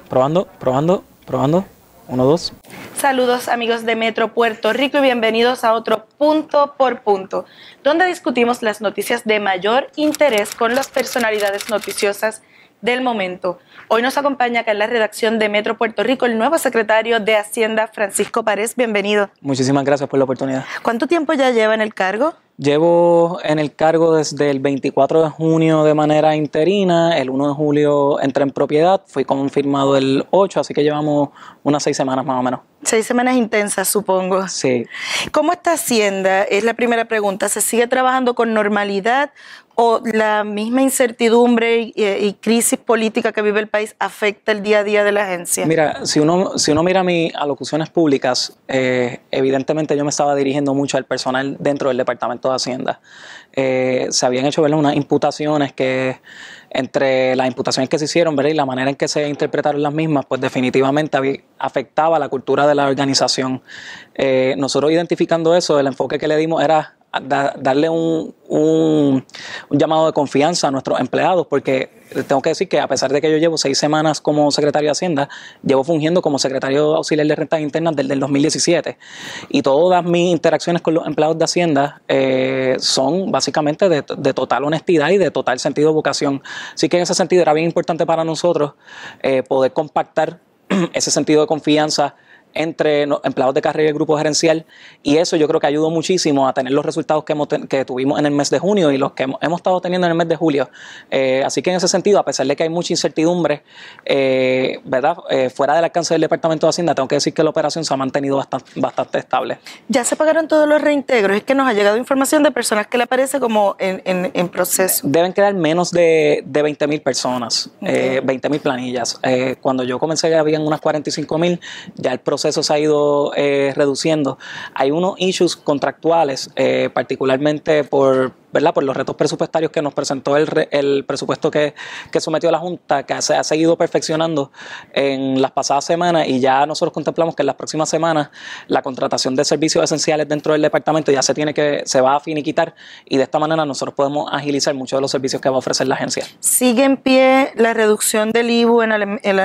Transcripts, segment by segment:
Probando, probando, probando. 1, 2. Saludos amigos de Metro Puerto Rico y bienvenidos a otro Punto por Punto, donde discutimos las noticias de mayor interés con las personalidades noticiosas del momento. Hoy nos acompaña acá en la redacción de Metro Puerto Rico el nuevo secretario de Hacienda, Francisco Párez. Bienvenido. Muchísimas gracias por la oportunidad. ¿Cuánto tiempo ya lleva en el cargo? Llevo en el cargo desde el 24 de junio de manera interina, el 1 de julio entré en propiedad, fui confirmado el 8, así que llevamos unas 6 semanas más o menos. 6 semanas intensas, supongo. Sí. ¿Cómo está Hacienda? Es la primera pregunta. ¿Se sigue trabajando con normalidad o la misma incertidumbre y crisis política que vive el país afecta el día a día de la agencia? Mira, si uno mira mis alocuciones públicas, evidentemente yo me estaba dirigiendo mucho al personal dentro del Departamento de Hacienda. Se habían hecho, ¿verdad?, unas imputaciones que, entre las imputaciones que se hicieron, ¿verdad?, y la manera en que se interpretaron las mismas, pues definitivamente afectaba la cultura de la organización. Nosotros identificando eso, el enfoque que le dimos era darle un llamado de confianza a nuestros empleados, porque tengo que decir que a pesar de que yo llevo 6 semanas como secretario de Hacienda, llevo fungiendo como secretario auxiliar de rentas internas desde el 2017 y todas mis interacciones con los empleados de Hacienda son básicamente de total honestidad y de total sentido de vocación. Así que en ese sentido era bien importante para nosotros poder compactar ese sentido de confianza entre empleados de carrera y el grupo gerencial, y eso yo creo que ayudó muchísimo a tener los resultados que tuvimos en el mes de junio y los que hemos estado teniendo en el mes de julio. Así que en ese sentido, a pesar de que hay mucha incertidumbre, ¿verdad?, fuera del alcance del Departamento de Hacienda, tengo que decir que la operación se ha mantenido bastante estable. ¿Ya se pagaron todos los reintegros? Es que nos ha llegado información de personas que le aparece como en proceso. Deben quedar menos de 20,000 personas, okay. 20,000 planillas. Cuando yo comencé habían unas 45,000, ya el proceso se ha ido reduciendo. Hay unos issues contractuales, particularmente por los retos presupuestarios que nos presentó el presupuesto que sometió la Junta, que se ha seguido perfeccionando en las pasadas semanas, y ya nosotros contemplamos que en las próximas semanas la contratación de servicios esenciales dentro del departamento ya se va a finiquitar, y de esta manera nosotros podemos agilizar muchos de los servicios que va a ofrecer la agencia. ¿Sigue en pie la reducción del IVU en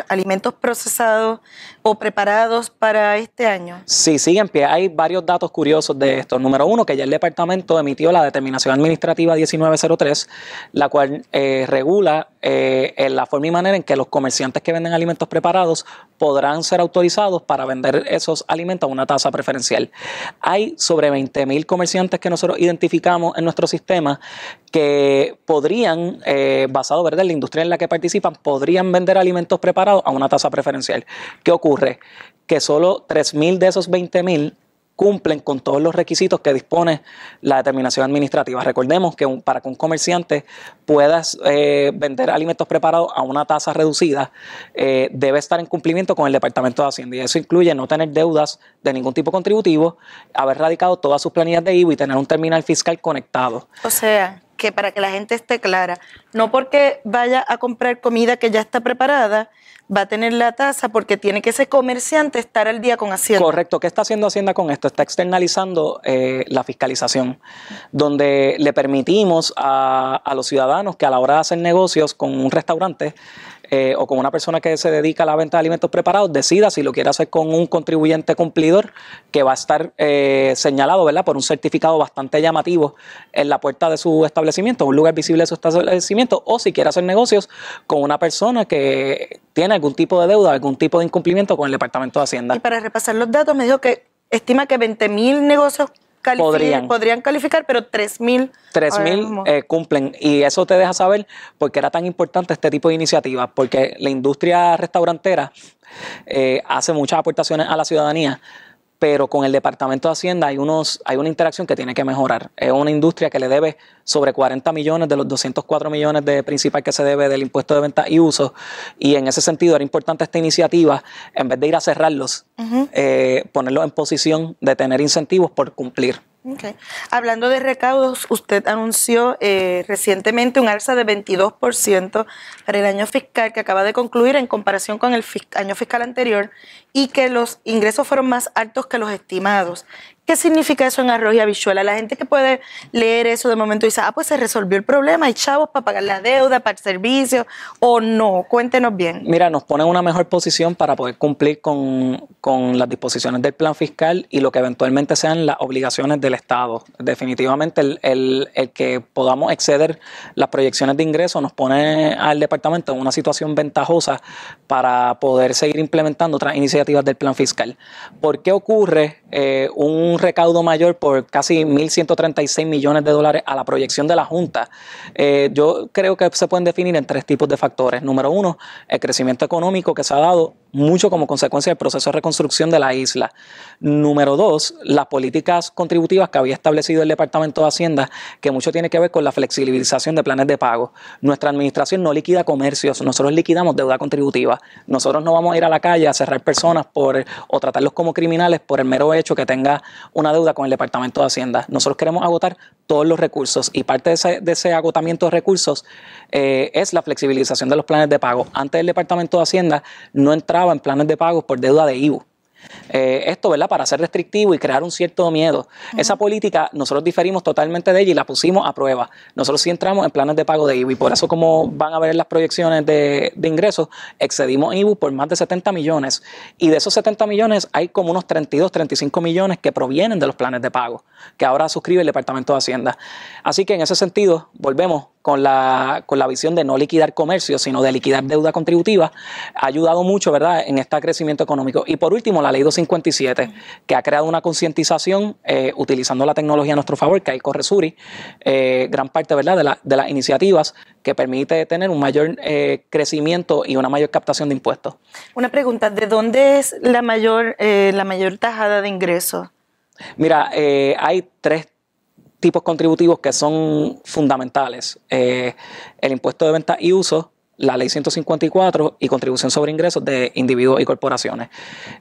alimentos procesados o preparados para este año? Sí, sigue en pie. Hay varios datos curiosos de esto. Número 1, que ya el departamento emitió la determinación administrativa 1903, la cual regula la forma y manera en que los comerciantes que venden alimentos preparados podrán ser autorizados para vender esos alimentos a una tasa preferencial. Hay sobre 20,000 comerciantes que nosotros identificamos en nuestro sistema que podrían, basado, ¿verdad?, en la industria en la que participan, podrían vender alimentos preparados a una tasa preferencial. ¿Qué ocurre? Que solo 3,000 de esos 20,000 cumplen con todos los requisitos que dispone la determinación administrativa. Recordemos que para que un comerciante pueda vender alimentos preparados a una tasa reducida, debe estar en cumplimiento con el Departamento de Hacienda, y eso incluye no tener deudas de ningún tipo contributivo, haber radicado todas sus planillas de IVU y tener un terminal fiscal conectado. O sea, que para que la gente esté clara, no porque vaya a comprar comida que ya está preparada, va a tener la tasa, porque tiene que ese comerciante estar al día con Hacienda. Correcto. ¿Qué está haciendo Hacienda con esto? Está externalizando la fiscalización, donde le permitimos a los ciudadanos que a la hora de hacer negocios con un restaurante o con una persona que se dedica a la venta de alimentos preparados, decida si lo quiere hacer con un contribuyente cumplidor que va a estar señalado, ¿verdad?, por un certificado bastante llamativo en la puerta de su establecimiento, un lugar visible de su establecimiento, o si quiere hacer negocios con una persona que tiene algún tipo de deuda, algún tipo de incumplimiento con el Departamento de Hacienda. Y para repasar los datos, me dijo que estima que 20,000 negocios podrían calificar, pero 3,000 cumplen, y eso te deja saber por qué era tan importante este tipo de iniciativas, porque la industria restaurantera hace muchas aportaciones a la ciudadanía, pero con el Departamento de Hacienda hay una interacción que tiene que mejorar. Es una industria que le debe sobre 40 millones de los 204 millones de principal que se debe del impuesto de venta y uso, y en ese sentido era importante esta iniciativa, en vez de ir a cerrarlos, ponerlos en posición de tener incentivos por cumplir. Okay. Hablando de recaudos, usted anunció recientemente un alza de 22% para el año fiscal que acaba de concluir en comparación con el año fiscal anterior, y que los ingresos fueron más altos que los estimados. ¿Qué significa eso en arroz y habichuela? La gente que puede leer eso de momento dice, pues se resolvió el problema, hay chavos para pagar la deuda, para el servicio, o no. Cuéntenos bien. Mira, nos pone en una mejor posición para poder cumplir con las disposiciones del plan fiscal y lo que eventualmente sean las obligaciones del Estado. Definitivamente el que podamos exceder las proyecciones de ingresos nos pone al departamento en una situación ventajosa para poder seguir implementando otras iniciativas del plan fiscal. ¿Por qué ocurre un recaudo mayor por casi 1.136 millones de dólares a la proyección de la Junta? Yo creo que se pueden definir en 3 tipos de factores. Número 1, el crecimiento económico que se ha dado mucho como consecuencia del proceso de reconstrucción de la isla. Número 2, las políticas contributivas que había establecido el Departamento de Hacienda, que mucho tiene que ver con la flexibilización de planes de pago. Nuestra administración no liquida comercios, nosotros liquidamos deuda contributiva. Nosotros no vamos a ir a la calle a cerrar personas o tratarlos como criminales por el mero hecho que tenga una deuda con el Departamento de Hacienda. Nosotros queremos agotar todos los recursos y parte de ese agotamiento de recursos es la flexibilización de los planes de pago. Antes el Departamento de Hacienda no entraba en planes de pagos por deuda de IVU. Esto, ¿verdad?, para ser restrictivo y crear un cierto miedo. Esa política nosotros diferimos totalmente de ella y la pusimos a prueba. Nosotros sí entramos en planes de pago de IVU y por eso, como van a ver en las proyecciones de ingresos, excedimos IVU por más de 70 millones y de esos 70 millones hay como unos 32, 35 millones que provienen de los planes de pago que ahora suscribe el Departamento de Hacienda. Así que en ese sentido volvemos con la visión de no liquidar comercio, sino de liquidar deuda contributiva. Ha ayudado mucho, ¿verdad?, en este crecimiento económico. Y por último, la Ley 257, que ha creado una concientización utilizando la tecnología a nuestro favor, que hay Corresuri, gran parte, ¿verdad?, de las iniciativas que permite tener un mayor crecimiento y una mayor captación de impuestos. Una pregunta, ¿de dónde es la mayor tajada de ingresos? Mira, hay 3 tipos contributivos que son fundamentales: el impuesto de venta y uso, la ley 154 y contribución sobre ingresos de individuos y corporaciones.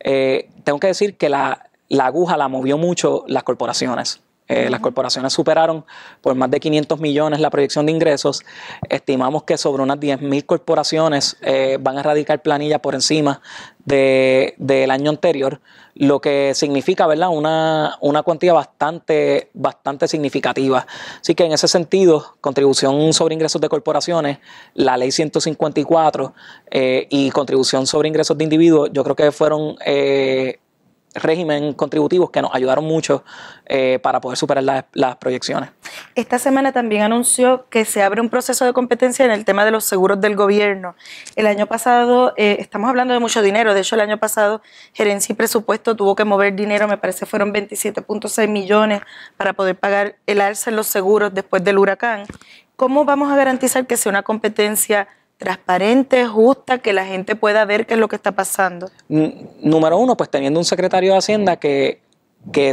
Tengo que decir que la aguja la movió mucho las corporaciones. Las corporaciones superaron por más de 500 millones la proyección de ingresos. Estimamos que sobre unas 10.000 corporaciones van a radicar planilla por encima del año anterior, lo que significa, ¿verdad?, una cuantía bastante significativa. Así que en ese sentido, contribución sobre ingresos de corporaciones, la ley 154 y contribución sobre ingresos de individuos, yo creo que fueron régimen contributivos que nos ayudaron mucho para poder superar las proyecciones. Esta semana también anunció que se abre un proceso de competencia en el tema de los seguros del gobierno. El año pasado, estamos hablando de mucho dinero, de hecho el año pasado Gerencia y Presupuesto tuvo que mover dinero, me parece fueron 27.6 millones para poder pagar el alza en los seguros después del huracán. ¿Cómo vamos a garantizar que sea una competencia transparente, justa, que la gente pueda ver qué es lo que está pasando? Número 1, pues teniendo un secretario de Hacienda que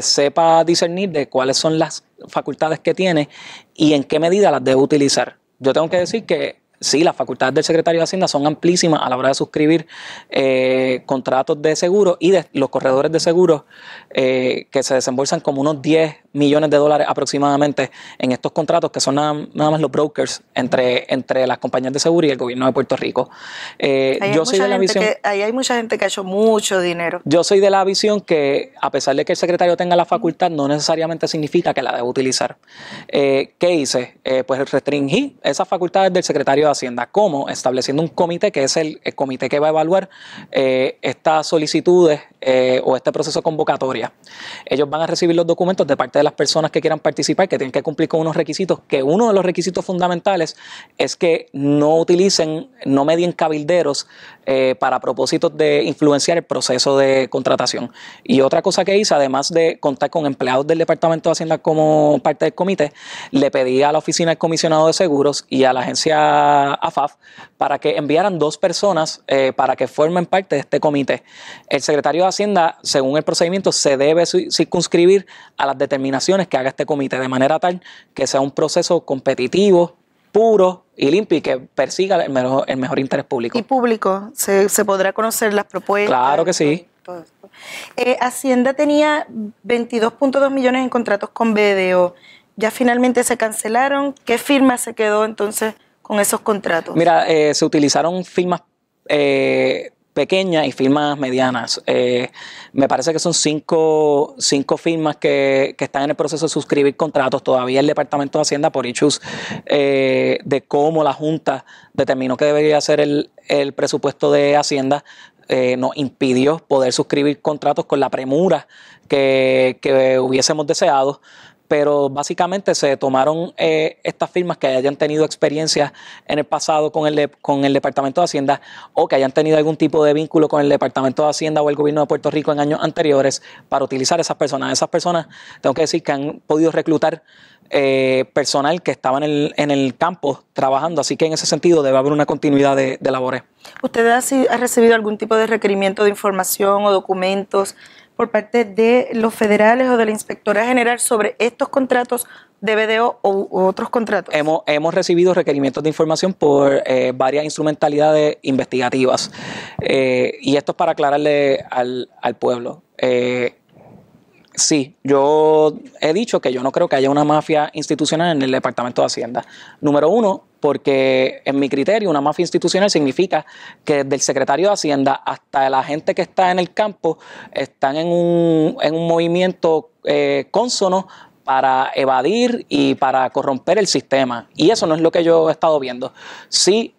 sepa discernir de cuáles son las facultades que tiene y en qué medida las debe utilizar. Yo tengo que decir que sí, las facultades del secretario de Hacienda son amplísimas a la hora de suscribir contratos de seguro y de los corredores de seguros que se desembolsan como unos 10 millones de dólares aproximadamente en estos contratos, que son nada más los brokers entre las compañías de seguro y el gobierno de Puerto Rico. Yo soy de la visión ahí hay mucha gente que ha hecho mucho dinero. Yo soy de la visión que, a pesar de que el secretario tenga la facultad, no necesariamente significa que la debe utilizar. ¿Qué hice? Pues restringí esas facultades del secretario de Hacienda. ¿Cómo? Estableciendo un comité, que es el comité que va a evaluar estas solicitudes o este proceso de convocatoria. Ellos van a recibir los documentos de parte de las personas que quieran participar, que tienen que cumplir con unos requisitos, que uno de los requisitos fundamentales es que no medien cabilderos para propósitos de influenciar el proceso de contratación. Y otra cosa que hice, además de contar con empleados del Departamento de Hacienda como parte del comité, le pedí a la Oficina del Comisionado de Seguros y a la agencia AFAF para que enviaran 2 personas para que formen parte de este comité. El secretario de Hacienda, según el procedimiento, se debe circunscribir a las determinaciones que haga este comité, de manera tal que sea un proceso competitivo, puro y limpio y que persiga el mejor interés público. ¿Y público? ¿Se podrá conocer las propuestas? Claro que sí. Todo esto. Hacienda tenía 22.2 millones en contratos con BDO. Ya finalmente se cancelaron. ¿Qué firma se quedó entonces con esos contratos? Mira, se utilizaron firmas pequeñas y firmas medianas. Me parece que son cinco firmas que están en el proceso de suscribir contratos. Todavía el Departamento de Hacienda, por issues de cómo la Junta determinó que debería ser el presupuesto de Hacienda, nos impidió poder suscribir contratos con la premura que hubiésemos deseado. Pero básicamente se tomaron estas firmas que hayan tenido experiencia en el pasado con el Departamento de Hacienda o que hayan tenido algún tipo de vínculo con el Departamento de Hacienda o el gobierno de Puerto Rico en años anteriores para utilizar esas personas. Esas personas, tengo que decir que han podido reclutar personal que estaba en el campo trabajando, así que en ese sentido debe haber una continuidad de labores. ¿Usted ha recibido algún tipo de requerimiento de información o documentos por parte de los federales o de la Inspectora General sobre estos contratos de BDO u otros contratos? Hemos recibido requerimientos de información por varias instrumentalidades investigativas. Y esto es para aclararle al pueblo. Sí, yo he dicho que yo no creo que haya una mafia institucional en el Departamento de Hacienda. Número uno, porque en mi criterio una mafia institucional significa que desde el secretario de Hacienda hasta la gente que está en el campo están en un movimiento cónsono para evadir y para corromper el sistema. Y eso no es lo que yo he estado viendo. Sí,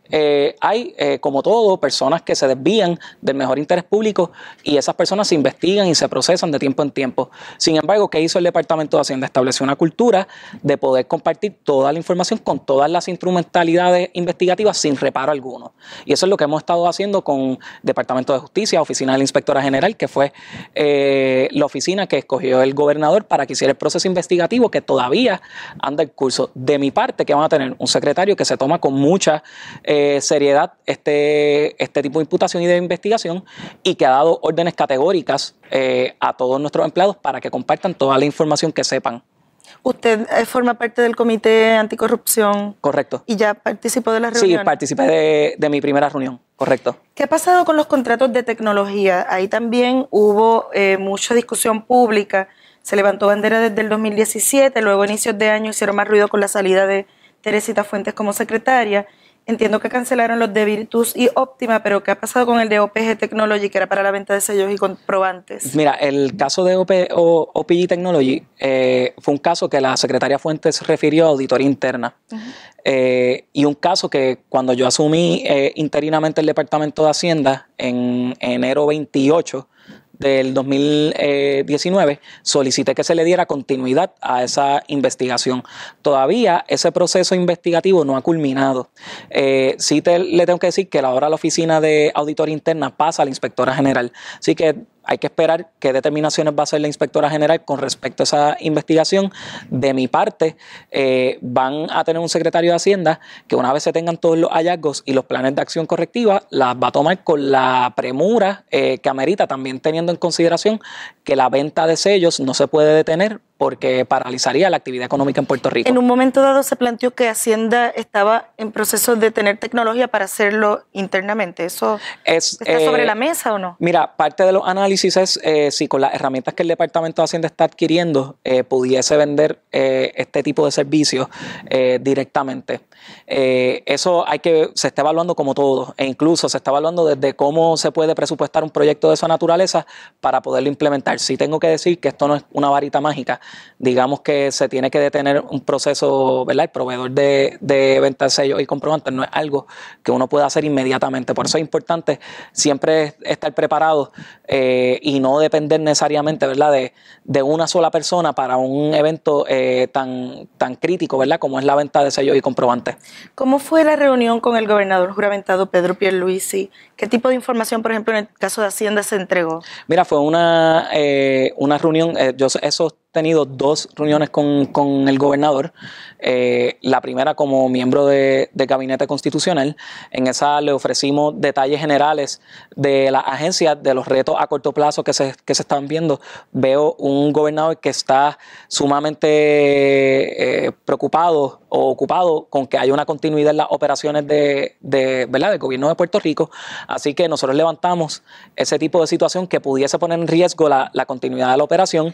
hay, como todo, personas que se desvían del mejor interés público y esas personas se investigan y se procesan de tiempo en tiempo. Sin embargo, ¿qué hizo el Departamento de Hacienda? Estableció una cultura de poder compartir toda la información con todas las instrumentalidades investigativas sin reparo alguno. Y eso es lo que hemos estado haciendo con Departamento de Justicia, Oficina de la Inspectora General, que fue la oficina que escogió el gobernador para que hiciera el proceso investigativo que todavía anda en curso. De mi parte, que van a tener un secretario que se toma con mucha seriedad este tipo de imputación y de investigación y que ha dado órdenes categóricas a todos nuestros empleados para que compartan toda la información que sepan. ¿Usted forma parte del Comité Anticorrupción? Correcto. ¿Y ya participó de la reunión? Sí, participé de mi primera reunión, correcto. ¿Qué ha pasado con los contratos de tecnología? Ahí también hubo mucha discusión pública, se levantó bandera desde el 2017, luego a inicios de año hicieron más ruido con la salida de Teresita Fuentes como secretaria. Entiendo que cancelaron los de Virtus y Optima, pero ¿qué ha pasado con el de OPG Technology, que era para la venta de sellos y comprobantes? Mira, el caso de OPG Technology fue un caso que la secretaria Fuentes refirió a auditoría interna. Y un caso que cuando yo asumí interinamente el Departamento de Hacienda en enero 28 del 2019, solicité que se le diera continuidad a esa investigación. Todavía ese proceso investigativo no ha culminado. Sí le tengo que decir que ahora la oficina de auditoría interna pasa a la Inspectora General. Así que hay que esperar qué determinaciones va a hacer la Inspectora General con respecto a esa investigación. De mi parte, van a tener un secretario de Hacienda que una vez se tengan todos los hallazgos y los planes de acción correctiva, las va a tomar con la premura que amerita, también teniendo en consideración que la venta de sellos no se puede detener porque paralizaría la actividad económica en Puerto Rico. En un momento dado se planteó que Hacienda estaba en proceso de tener tecnología para hacerlo internamente. ¿Eso está sobre la mesa o no? Mira, parte de los análisis es si con las herramientas que el Departamento de Hacienda está adquiriendo pudiese vender este tipo de servicios directamente. Eso se está evaluando como todo, e incluso se está evaluando desde cómo se puede presupuestar un proyecto de esa naturaleza para poderlo implementar. Sí tengo que decir que esto no es una varita mágica. Digamos que se tiene que detener un proceso, ¿verdad? El proveedor de venta de sellos y comprobantes no es algo que uno pueda hacer inmediatamente. Por eso es importante siempre estar preparado y no depender necesariamente, ¿verdad? de una sola persona para un evento tan crítico, ¿verdad? Como es la venta de sellos y comprobantes. ¿Cómo fue la reunión con el gobernador juramentado Pedro Pierluisi? ¿Qué tipo de información, por ejemplo, en el caso de Hacienda se entregó? Mira, fue una reunión, eso tenido 2 reuniones con el gobernador. La primera como miembro del Gabinete Constitucional. En esa le ofrecimos detalles generales de la agencia, de los retos a corto plazo que se están viendo. Veo un gobernador que está sumamente preocupado o ocupado con que haya una continuidad en las operaciones ¿verdad? Del gobierno de Puerto Rico. Así que nosotros levantamos ese tipo de situación que pudiese poner en riesgo la continuidad de la operación.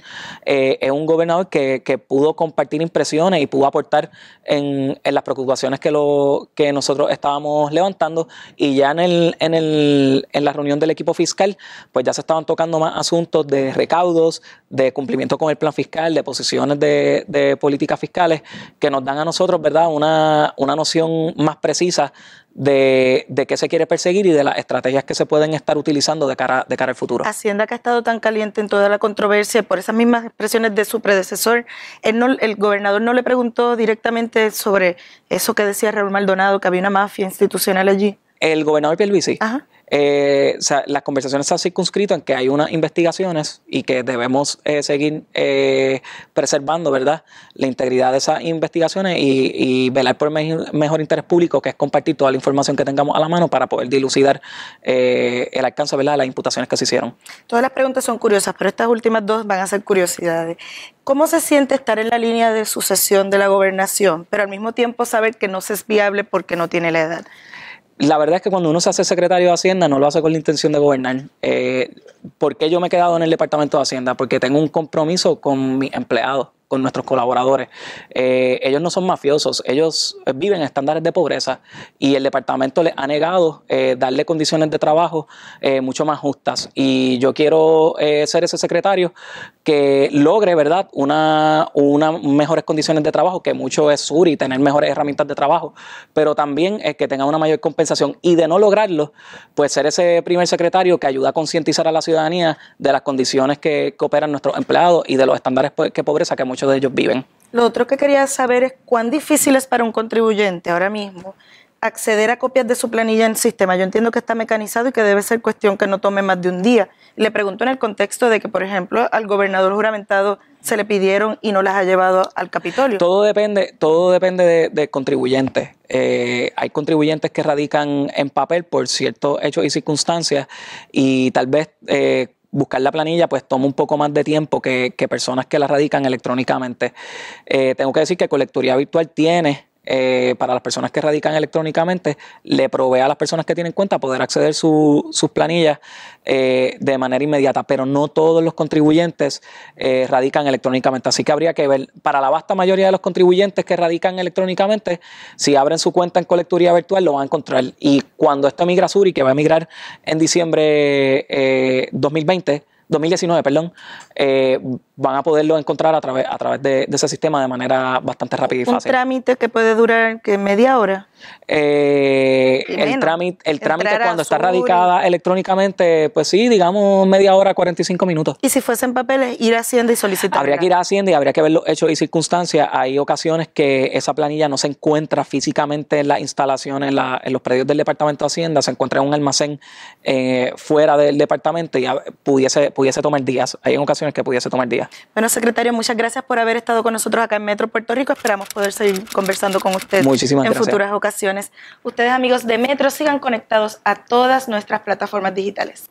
es un gobernador que pudo compartir impresiones y pudo aportar en las preocupaciones que nosotros estábamos levantando, y ya en la reunión del equipo fiscal pues ya se estaban tocando más asuntos de recaudos, de cumplimiento con el plan fiscal, de posiciones de políticas fiscales que nos dan a nosotros, ¿verdad?, una noción más precisa de qué se quiere perseguir y de las estrategias que se pueden estar utilizando de cara al futuro. Hacienda, que ha estado tan caliente en toda la controversia por esas mismas expresiones de su predecesor, el gobernador no le preguntó directamente sobre eso que decía Raúl Maldonado, que había una mafia institucional allí. El gobernador Pierluisi. Ajá. O sea, las conversaciones se han circunscrito en que hay unas investigaciones y que debemos seguir preservando, ¿verdad?, la integridad de esas investigaciones y velar por el mejor interés público, que es compartir toda la información que tengamos a la mano para poder dilucidar el alcance, ¿verdad?, de las imputaciones que se hicieron. Todas las preguntas son curiosas, pero estas últimas dos van a ser curiosidades. ¿Cómo se siente estar en la línea de sucesión de la gobernación, pero al mismo tiempo saber que no se es viable porque no tiene la edad? La verdad es que cuando uno se hace secretario de Hacienda no lo hace con la intención de gobernar. ¿Por qué yo me he quedado en el Departamento de Hacienda? Porque tengo un compromiso con mis empleados, con nuestros colaboradores. Ellos no son mafiosos, ellos viven en estándares de pobreza y el departamento les ha negado darle condiciones de trabajo mucho más justas. Y yo quiero ser ese secretario que logre, ¿verdad?, unas mejores condiciones de trabajo, que mucho es sur y tener mejores herramientas de trabajo, pero también que tenga una mayor compensación. Y de no lograrlo, pues ser ese primer secretario que ayuda a concientizar a la ciudadanía de las condiciones que operan nuestros empleados y de los estándares de pobreza que muchos de ellos viven. Lo otro que quería saber es cuán difícil es para un contribuyente ahora mismo acceder a copias de su planilla en el sistema. Yo entiendo que está mecanizado y que debe ser cuestión que no tome más de un día. Le pregunto en el contexto de que, por ejemplo, al gobernador juramentado se le pidieron y no las ha llevado al Capitolio. Todo depende de contribuyentes. Hay contribuyentes que radican en papel por ciertos hechos y circunstancias y tal vez buscar la planilla pues toma un poco más de tiempo que personas que la radican electrónicamente. Tengo que decir que Colecturía Virtual tiene, para las personas que radican electrónicamente, le provee a las personas que tienen cuenta poder acceder a sus planillas de manera inmediata, pero no todos los contribuyentes radican electrónicamente, así que habría que ver. Para la vasta mayoría de los contribuyentes que radican electrónicamente, si abren su cuenta en Colecturía Virtual lo van a encontrar, y cuando esto migra a Suri, que va a migrar en diciembre 2019, van a poderlo encontrar a través de ese sistema de manera bastante rápida y fácil. ¿Un trámite que puede durar media hora? El trámite cuando está radicada electrónicamente, pues sí, digamos media hora, 45 minutos. ¿Y si fuese en papeles, ir a Hacienda y solicitar? Habría que ir a Hacienda y habría que ver los hechos y circunstancias. Hay ocasiones que esa planilla no se encuentra físicamente en las instalaciones, en los predios del Departamento de Hacienda, se encuentra en un almacén fuera del departamento y pudiese tomar días. Hay ocasiones que pudiese tomar días. Bueno, secretario, muchas gracias por haber estado con nosotros acá en Metro Puerto Rico. Esperamos poder seguir conversando con usted en futuras ocasiones. Ustedes, amigos de Metro, sigan conectados a todas nuestras plataformas digitales.